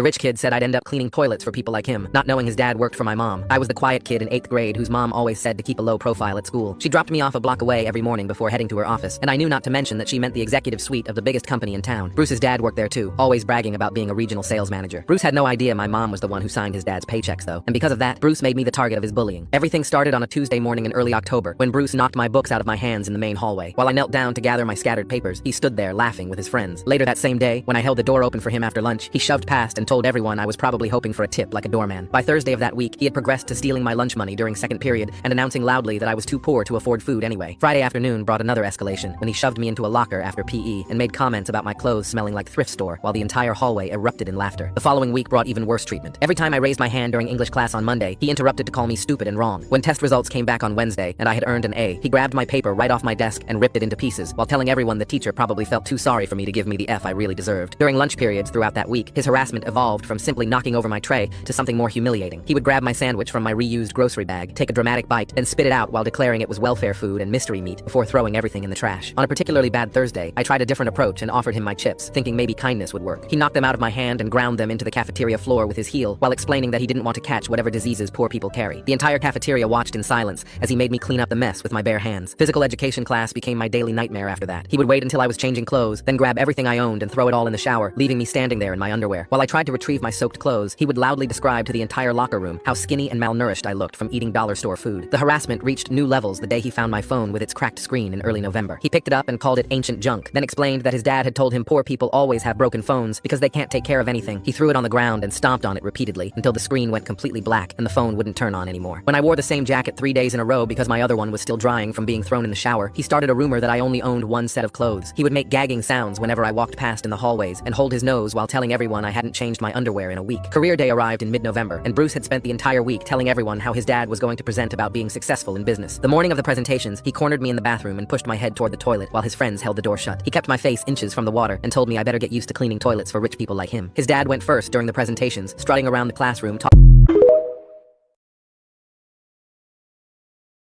The rich kid said I'd end up cleaning toilets for people like him, not knowing his dad worked for my mom. I was the quiet kid in 8th grade whose mom always said to keep a low profile at school. She dropped me off a block away every morning before heading to her office, and I knew not to mention that she meant the executive suite of the biggest company in town. Bruce's dad worked there too, always bragging about being a regional sales manager. Bruce had no idea my mom was the one who signed his dad's paychecks though, and because of that, Bruce made me the target of his bullying. Everything started on a Tuesday morning in early October, when Bruce knocked my books out of my hands in the main hallway. While I knelt down to gather my scattered papers, he stood there laughing with his friends. Later that same day, when I held the door open for him after lunch, he shoved past and told everyone I was probably hoping for a tip like a doorman. By Thursday of that week, he had progressed to stealing my lunch money during second period and announcing loudly that I was too poor to afford food anyway. Friday afternoon brought another escalation when he shoved me into a locker after PE and made comments about my clothes smelling like thrift store while the entire hallway erupted in laughter. The following week brought even worse treatment. Every time I raised my hand during English class on Monday, he interrupted to call me stupid and wrong. When test results came back on Wednesday and I had earned an A, he grabbed my paper right off my desk and ripped it into pieces while telling everyone the teacher probably felt too sorry for me to give me the F I really deserved. During lunch periods throughout that week, his harassment evolved from simply knocking over my tray to something more humiliating. He would grab my sandwich from my reused grocery bag, take a dramatic bite, then spit it out while declaring it was welfare food and mystery meat before throwing everything in the trash. On a particularly bad Thursday, I tried a different approach and offered him my chips, thinking maybe kindness would work. He knocked them out of my hand and ground them into the cafeteria floor with his heel while explaining that he didn't want to catch whatever diseases poor people carry. The entire cafeteria watched in silence as he made me clean up the mess with my bare hands. Physical education class became my daily nightmare after that. He would wait until I was changing clothes, then grab everything I owned and throw it all in the shower, leaving me standing there in my underwear. While I tried to retrieve my soaked clothes, he would loudly describe to the entire locker room how skinny and malnourished I looked from eating dollar store food. The harassment reached new levels the day he found my phone with its cracked screen in early November. He picked it up and called it ancient junk, then explained that his dad had told him poor people always have broken phones because they can't take care of anything. He threw it on the ground and stomped on it repeatedly until the screen went completely black and the phone wouldn't turn on anymore. When I wore the same jacket 3 days in a row because my other one was still drying from being thrown in the shower, he started a rumor that I only owned one set of clothes. He would make gagging sounds whenever I walked past in the hallways and hold his nose while telling everyone I hadn't changed my underwear in a week. Career day arrived in mid-November, and Bruce had spent the entire week telling everyone how his dad was going to present about being successful in business. The morning of the presentations, he cornered me in the bathroom and pushed my head toward the toilet while his friends held the door shut. He kept my face inches from the water and told me I better get used to cleaning toilets for rich people like him. His dad went first during the presentations, strutting around the classroom talking